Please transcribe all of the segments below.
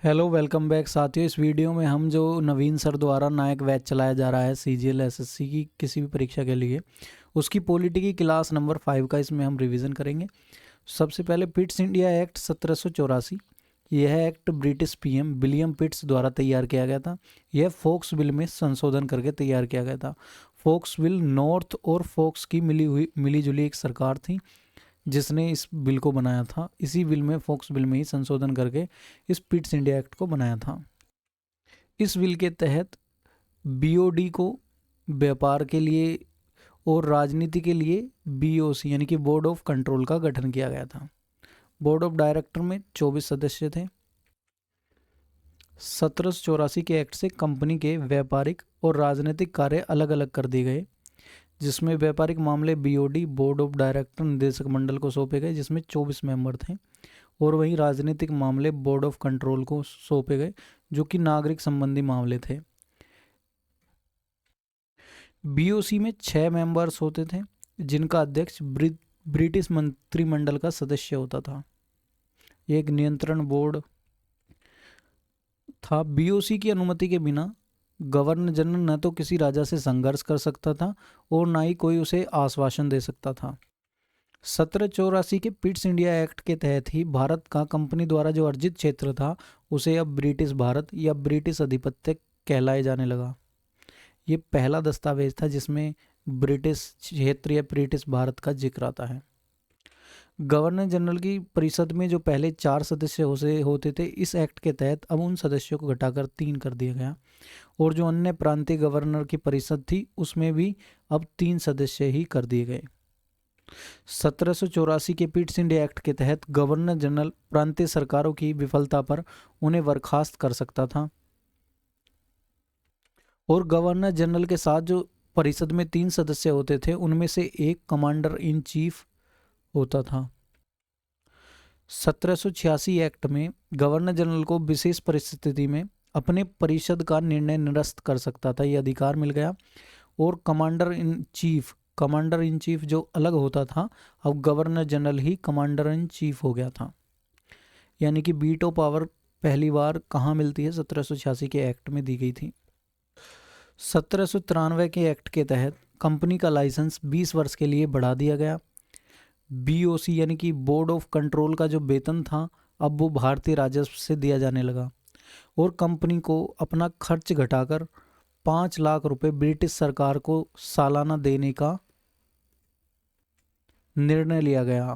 Hello welcome back साथियों। इस video में हम जो नवीन सर द्वारा नायक बैच चलाया जा रहा है सीजीएल एसएससी की किसी भी परीक्षा के लिए, उसकी पॉलिटी की क्लास नंबर 5 का इसमें हम रिवीजन करेंगे। सबसे पहले पिट्स इंडिया एक्ट 1784। यह एक्ट ब्रिटिश पीएम विलियम पिट्स द्वारा तैयार किया गया था। यह फोक्स बिल में संशोधन करके तैयार किया गया था। फोक्स बिल नॉर्थ और फोक्स की मिली जुली एक सरकार थी जिसने इस बिल को बनाया था। इसी बिल में फोक्स बिल में ही संशोधन करके इस पिट्स इंडिया एक्ट को बनाया था। इस बिल के तहत बीओडी को व्यापार के लिए और राजनीति के लिए बीओसी यानी कि बोर्ड ऑफ कंट्रोल का गठन किया गया था। बोर्ड ऑफ डायरेक्टर में 24 सदस्य थे। 1784 के एक्ट से कंपनी के व्यापारिक और राजनीतिक कार्य अलग अलग कर दिए गए, जिसमें व्यापारिक मामले बीओडी बोर्ड ऑफ डायरेक्टर निदेशक मंडल को सौंपे गए जिसमें 24 मेंबर थे, और वहीं राजनीतिक मामले बोर्ड ऑफ कंट्रोल को सौंपे गए जो कि नागरिक संबंधी मामले थे। बीओसी में 6 मेंबर्स होते थे जिनका अध्यक्ष ब्रिटिश मंत्रिमंडल का सदस्य होता था। एक नियंत्रण बोर्ड था। बीओसी की अनुमति के बिना गवर्नर जनरल न तो किसी राजा से संघर्ष कर सकता था और ना ही कोई उसे आश्वासन दे सकता था। 1784 के पिट्स इंडिया एक्ट के तहत ही भारत का कंपनी द्वारा जो अर्जित क्षेत्र था उसे अब ब्रिटिश भारत या ब्रिटिश अधिपत्य कहलाए जाने लगा। ये पहला दस्तावेज था जिसमें ब्रिटिश क्षेत्र या ब्रिटिश भारत का जिक्र आता है। गवर्नर जनरल की परिषद में जो पहले 4 सदस्य होते थे, इस एक्ट के तहत अब उन सदस्यों को घटाकर 3 कर दिया गया, और जो अन्य प्रांतीय गवर्नर की परिषद थी उसमें भी अब 3 सदस्य ही कर दिए गए। 1784 के पिट्स इंडिया एक्ट के तहत गवर्नर जनरल प्रांतीय सरकारों की विफलता पर उन्हें बर्खास्त कर सकता था, और गवर्नर जनरल के साथ जो परिषद में 3 सदस्य होते थे उनमें से एक कमांडर इन चीफ होता था। 1786 एक्ट में गवर्नर जनरल को विशेष परिस्थिति में अपने परिषद का निर्णय निरस्त कर सकता था, यह अधिकार मिल गया। और कमांडर इन चीफ जो अलग होता था, अब governor general he commander in chief हो गया था। यानी कि वीटो पावर पहली बार कहाँ मिलती है? 1786 के एक्ट में दी गई थी। 1793 के एक्ट के तहत कंपनी का लाइसेंस 20 वर्ष के लिए बढ़ा दिया गया। बीओसी यानी कि बोर्ड ऑफ कंट्रोल का जो वेतन था अब वो भारतीय राजस्व से दिया जाने लगा, और कंपनी को अपना खर्च घटाकर 5 लाख रुपए ब्रिटिश सरकार को सालाना देने का निर्णय लिया गया।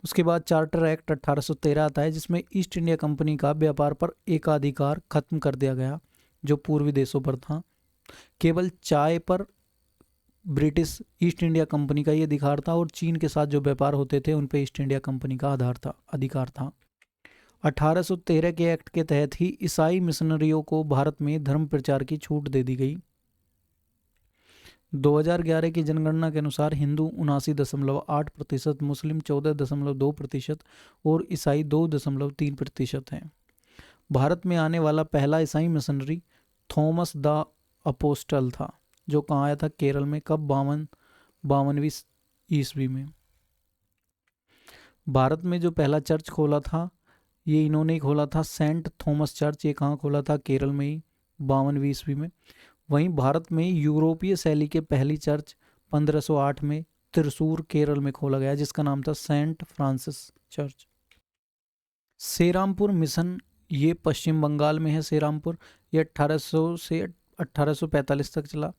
उसके बाद चार्टर एक्ट 1813 आता है जिसमें ईस्ट इंडिया कंपनी का व्यापार पर एकाधिकार खत्म कर दिया गया जो पूर्वी देशों पर था। केवल चाय पर ब्रिटिश ईस्ट इंडिया कंपनी का ये अधिकार था, और चीन के साथ जो व्यापार होते थे उन पे ईस्ट इंडिया कंपनी का अधिकार था। 1813 के एक्ट के तहत ही ईसाई मिशनरियों को भारत में धर्म प्रचार की छूट दे दी गई। 2011 की जनगणना के अनुसार हिंदू 79.8%, मुस्लिम 14.2% और ईसाई 2.3% हैं। भारत में आने वाला पहला ईसाई मिशनरी थॉमस द अपोस्टल था, जो कहाँ आया था? केरल में। कब? 52वीं ईस्वी में। भारत में जो पहला चर्च खोला था ये इन्होंने खोला था, सेंट थॉमस चर्च। ये कहाँ खोला था? केरल में ही, 52वीं ईस्वी में। वहीं भारत में यूरोपीय शैली के पहली चर्च 1508 में त्रिशूर केरल में खोला गया जिसका नाम था saint Francis church. Serampore mission ये पश्चिम बंगाल में है। सेरामपुर ये 1800 से 1845 तक चला।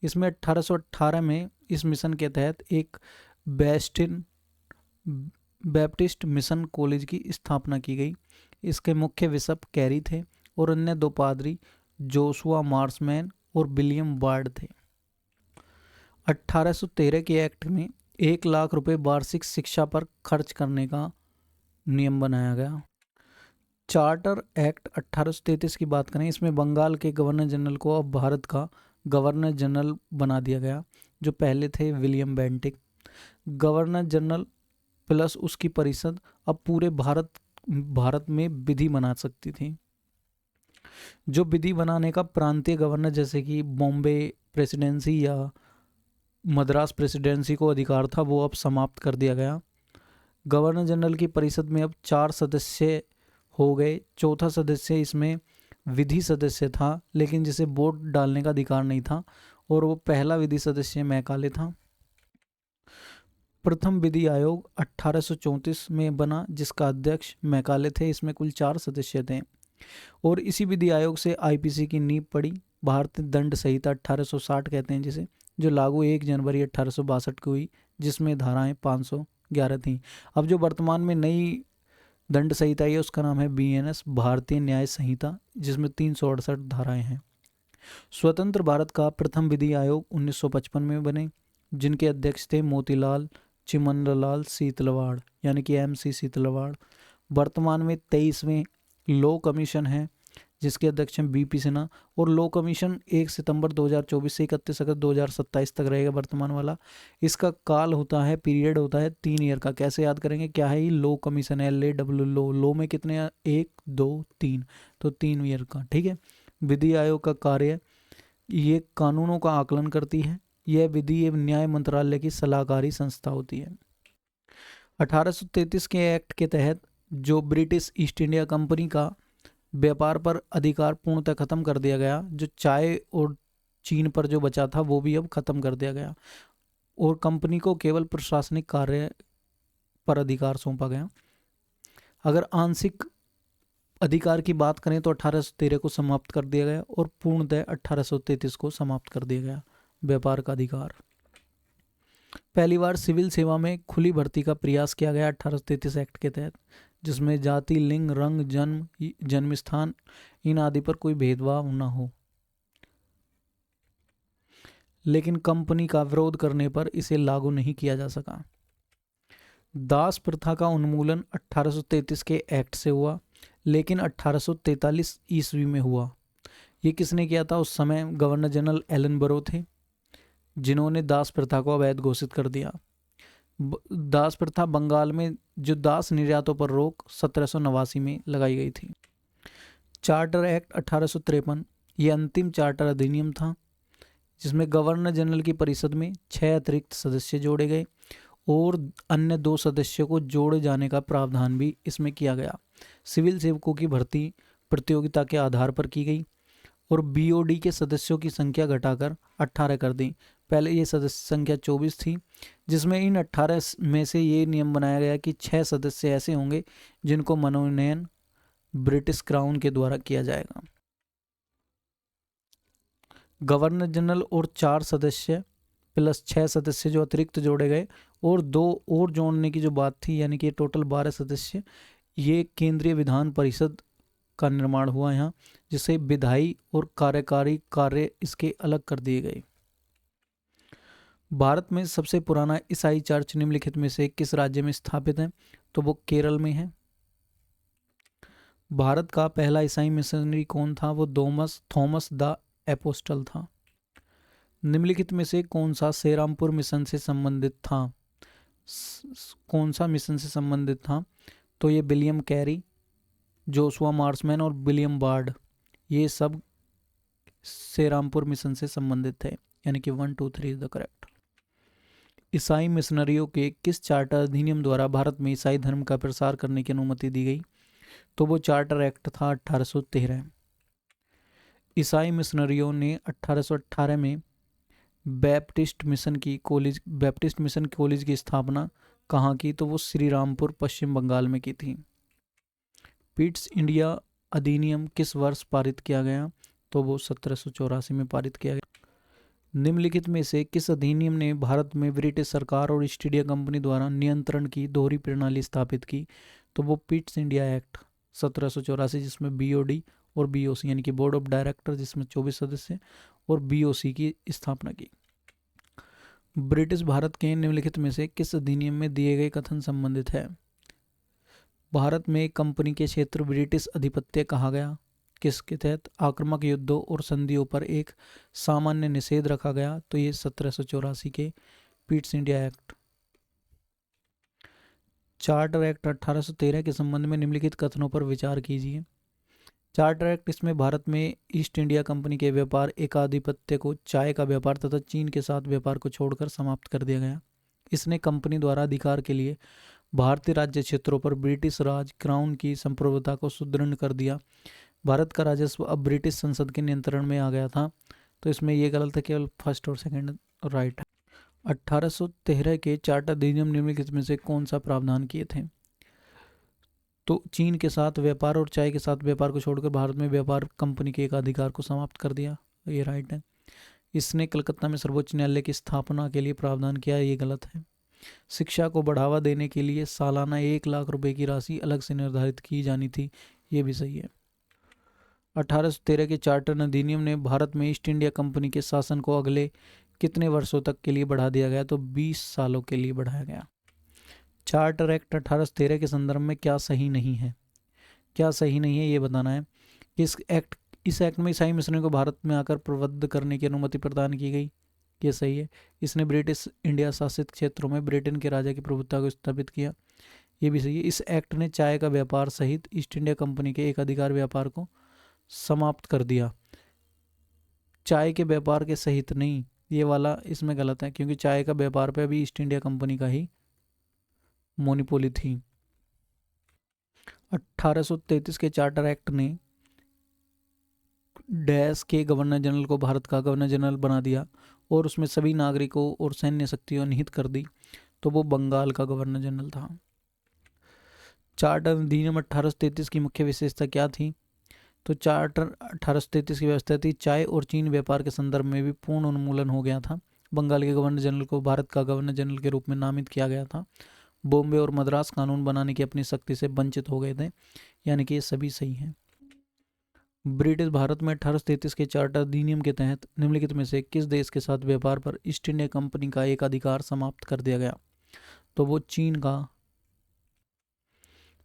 इसमें 1818 में इस मिशन के तहत एक बैप्टिस्ट मिशन कॉलेज की स्थापना की गई। इसके मुख्य बिशप कैरी थे और अन्य 2 पादरी जोशुआ मार्समैन और विलियम वार्ड थे। 1813 के एक्ट में 1 लाख रुपए वार्षिक शिक्षा पर खर्च करने का नियम बनाया गया। चार्टर एक्ट 1833 की बात करें, इसमें बंगाल के गवर्नर जनरल को अब भारत का गवर्नर जनरल बना दिया गया, जो पहले थे William Bentinck. Governor general plus उसकी परिषद अब पूरे भारत में विधि बना सकती थी। जो विधि बनाने का प्रांतीय गवर्नर जैसे कि बॉम्बे प्रेसिडेंसी या मद्रास प्रेसिडेंसी को अधिकार था वो अब समाप्त कर दिया गया। गवर्नर जनरल की परिषद में अब 4 सदस्य हो गए। चौथा सदस्य इसमें विधि सदस्य था, लेकिन जिसे वोट डालने का अधिकार नहीं था, और वो पहला विधि सदस्य मैकाले था। प्रथम विधि आयोग 1834 में बना, जिसका अध्यक्ष मैकाले थे। इसमें कुल 4 सदस्य थे, और इसी विधि आयोग से आईपीसी की नींव पड़ी। भारतीय दंड संहिता 1860 कहते हैं जिसे, जो लागू 1 जनवरी 1862 को हुई, जिसमें धाराएं 511 थीं। अब जो वर्तमान में नई दंड संहिता है उसका नाम है बीएनएस, भारतीय न्याय संहिता, जिसमें 368 धाराएं हैं। स्वतंत्र भारत का प्रथम विधि आयोग 1955 में बने, जिनके अध्यक्ष थे मोतीलाल चिमनलाल सीतलवाड़, यानी कि एमसी सीतलवाड़। वर्तमान में 23वें लॉ कमीशन है, जिसके अध्यक्ष हैं बीपी सिन्हा, और लॉ कमीशन 1 सितंबर 2024 से 31 अगस्त 2027 तक रहेगा वर्तमान वाला। इसका काल होता है, पीरियड होता है 3 ईयर का। कैसे याद करेंगे, क्या है ये लॉ कमीशन है, LAW लॉ। लॉ में कितने, 1 2 3, तो 3 ईयर का, ठीक है। विधि आयोग का कार्य, ये कानूनों का आकलन करती है। यह विधि एवं न्याय मंत्रालय की सलाहकारी संस्था होती है। 1833 के एक्ट के तहत जो ब्रिटिश ईस्ट इंडिया कंपनी का व्यापार पर अधिकार पूर्णतः खत्म कर दिया गया। जो चाय और चीन पर जो बचा था वो भी अब खत्म कर दिया गया, और कंपनी को केवल प्रशासनिक कार्य पर अधिकार सौंपा गया। अगर आंशिक अधिकार की बात करें तो 1813 को समाप्त कर दिया गया, और पूर्णतः 1833 को समाप्त कर दिया गया व्यापार का अधिकार। पहली बार सिविल सेवा में खुली भर्ती का प्रयास किया गया 1833 एक्ट के तहत, जिसमें जाति, लिंग, रंग, जन्म स्थान इन आदि पर कोई भेदभाव न हो। लेकिन कंपनी का विरोध करने पर इसे लागू नहीं किया जा सका। दास प्रथा का उन्मूलन 1833 के एक्ट से हुआ, लेकिन 1843 ईस्वी में हुआ। ये किसने किया था? उस समय गवर्नर जनरल एलन बरो थे, जिन्होंने दास प्रथा को अवैध घोषित कर दिया। दास प्रथा बंगाल में जो दास निर्यातों पर रोक 1789 में लगाई गई थी। चार्टर एक्ट 1853 ये अंतिम चार्टर अधिनियम था, जिसमें गवर्नर जनरल की परिषद में 6 अतिरिक्त सदस्य जोड़े गए, और अन्य 2 सदस्यों को जोड़े जाने का प्रावधान भी इसमें किया गया। सिविल सेवकों की भर्ती प्रतियोगिता के आधार पर की गई, और बीओडी के सदस्यों की संख्या घटाकर 18 कर दी। पहले ये सदस्य संख्या 24 थी, जिसमें इन 18 में से ये नियम बनाया गया कि 6 सदस्य ऐसे होंगे जिनको मनोनयन ब्रिटिश क्राउन के द्वारा किया जाएगा। गवर्नर जनरल और 4 सदस्य प्लस 6 सदस्य जो अतिरिक्त जोड़े गए, और 2 और जोड़ने की जो बात थी, यानी कि टोटल 12 सदस्य। ये केंद्रीय विधान परिषद का निर्माण हुआ यहाँ, जिसे विधायी और कार्यकारी कार्य इसके अलग कर दिए गए। भारत में सबसे पुराना ईसाई चर्च निम्नलिखित में से किस राज्य में स्थापित है? तो वो केरल में है। भारत का पहला ईसाई मिशनरी कौन था? वो थॉमस द एपोस्टल था। निम्नलिखित में से कौन सा सेरामपुर मिशन से संबंधित था? कौन सा मिशन से संबंधित था? तो ये विलियम कैरी, जोशुआ मार्समैन और विलियम बार्ड, ये सब सेरामपुर मिशन से संबंधित थे, यानी कि 1 2 3 इज द करेक्ट। ईसाई मिशनरियों के किस चार्टर अधिनियम द्वारा भारत में ईसाई धर्म का प्रसार करने की अनुमति दी गई? तो वो चार्टर एक्ट था 1813। ईसाई मिशनरियों ने 1818 में बैप्टिस्ट मिशन कॉलेज की स्थापना कहाँ की? तो वो श्री रामपुर पश्चिम बंगाल में की थी। पिट्स इंडिया अधिनियम किस वर्ष पारित किया गया? तो वो 1784 में पारित किया गया। निम्नलिखित में से किस अधिनियम ने भारत में ब्रिटिश सरकार और ईस्ट इंडिया कंपनी द्वारा नियंत्रण की दोहरी प्रणाली स्थापित की? तो वो पिट्स इंडिया एक्ट 1784, जिसमें बीओडी और बीओसी यानी कि बोर्ड ऑफ डायरेक्टर, जिसमें 24 सदस्य, और बीओसी की स्थापना की। ब्रिटिश भारत के निम्नलिखित में से किस अधिनियम में दिए गए कथन संबंधित है? भारत में कंपनी के क्षेत्र ब्रिटिश अधिपत्य कहा गया। किसके तहत? आक्रामक युद्धों और संधियों पर एक सामान्य निषेध रखा गया। तो ये 1784 के Pitt's India act. Charter act 1813 के संबंध में निम्नलिखित कथनों पर विचार कीजिए। चार्टर एक्ट, इसमें भारत में ईस्ट इंडिया कंपनी के व्यापार एकाधिपत्य को चाय का व्यापार तथा चीन के साथ व्यापार को छोड़कर समाप्त कर दिया गया। इसने कंपनी द्वारा अधिकार के लिए भारतीय राज्य क्षेत्रों पर ब्रिटिश राज क्राउन की संप्रभुता को सुदृढ़ कर दिया। भारत का राजस्व अब ब्रिटिश संसद के नियंत्रण में आ गया था। तो इसमें ये गलत है, केवल फर्स्ट और सेकंड राइट है। 1813 के चार्टर अधिनियम निम्नलिखित में से कौन सा प्रावधान किए थे? तो चीन के साथ व्यापार और चाय के साथ व्यापार को छोड़कर भारत में व्यापार कंपनी के एकाधिकार को समाप्त कर दिया, ये राइट है। इसने कलकत्ता में सर्वोच्च न्यायालय की स्थापना के लिए प्रावधान किया, ये गलत है। शिक्षा को बढ़ावा देने के लिए सालाना 1 लाख रुपए की राशि अलग से निर्धारित की जानी थी, ये भी सही है। 1813 के चार्टर अधिनियम ने भारत में ईस्ट इंडिया कंपनी के शासन को अगले कितने वर्षों तक के लिए बढ़ा दिया गया? तो 20 सालों के लिए बढ़ाया गया। चार्टर एक्ट 1813 के संदर्भ में क्या सही नहीं है? क्या सही नहीं है ये बताना है। इस एक्ट में ईसाई मिशनरियों को भारत में आकर प्रबुद्ध करने की अनुमति प्रदान की गई, ये सही है। इसने ब्रिटिश इंडिया शासित क्षेत्रों में ब्रिटेन के राजा की प्रभुत्व को स्थापित किया, ये भी सही है। इस एक्ट ने चाय का व्यापार सहित ईस्ट इंडिया कंपनी के एकाधिकार व्यापार को समाप्त कर दिया। चाय के व्यापार के सहित नहीं, ये वाला इसमें गलत है, क्योंकि चाय का व्यापार पे अभी ईस्ट इंडिया कंपनी का ही मोनोपोली थी। 1833 के चार्टर एक्ट ने डैश के गवर्नर जनरल को भारत का गवर्नर जनरल बना दिया और उसमें सभी नागरिकों और सैन्य शक्तियों निहित कर दी, तो वो बंगाल का गवर्नर जनरल था। चार्टर अधिनियम 1833 की मुख्य विशेषता क्या थी? तो चार्टर 1833 की व्यवस्था थी, चाय और चीन व्यापार के संदर्भ में भी पूर्ण उन्मूलन हो गया था। बंगाल के गवर्नर जनरल को भारत का गवर्नर जनरल के रूप में नामित किया गया था। बॉम्बे और मद्रास कानून बनाने की अपनी शक्ति से वंचित हो गए थे, यानी कि ये सभी सही हैं। ब्रिटिश भारत में 1833 के चार्टर अधिनियम के तहत निम्नलिखित में से किस देश के साथ व्यापार पर ईस्ट इंडिया कंपनी का एक अधिकार समाप्त कर दिया गया? तो वो चीन का।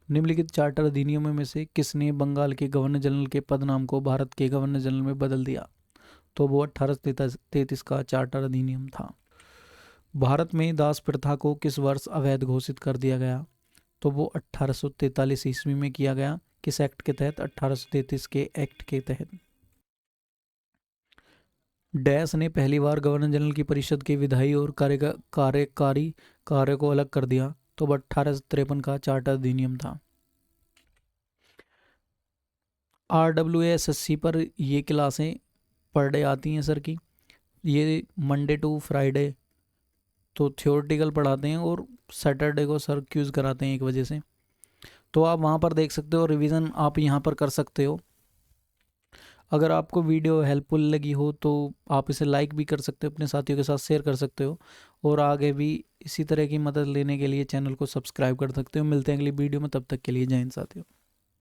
निम्नलिखित चार्टर अधिनियमों में से किसने बंगाल के गवर्नर जनरल के पदनाम को भारत के गवर्नर जनरल में बदल दिया? तो वो 1833 का चार्टर अधिनियम था। भारत में दास प्रथा को किस वर्ष अवैध घोषित कर दिया गया? तो वो 1843 ईस्वी में किया गया। किस एक्ट के तहत? 1833 के एक्ट के तहत। डैश ने पहली बार गवर्नर जनरल की परिषद के विधायी और कार्यकारी कार्य को अलग कर दिया, तो वह 1853 का चार्टर अधिनियम था। RWASSC पर ये क्लासें पर डे आती हैं सर की, ये मंडे टू फ्राइडे तो थ्योरेटिकल पढ़ाते हैं और सैटरडे को सर क्यूज़ कराते हैं 1 बजे से, तो आप वहाँ पर देख सकते हो। रिवीजन आप यहाँ पर कर सकते हो। अगर आपको वीडियो हेल्पफुल लगी हो तो आप इसे लाइक भी कर सकते हो, अपने साथियों के साथ शेयर कर सकते हो, और आगे भी इसी तरह की मदद लेने के लिए चैनल को सब्सक्राइब कर सकते हो। मिलते हैं अगली वीडियो में, तब तक के लिए जय हिंद साथियों।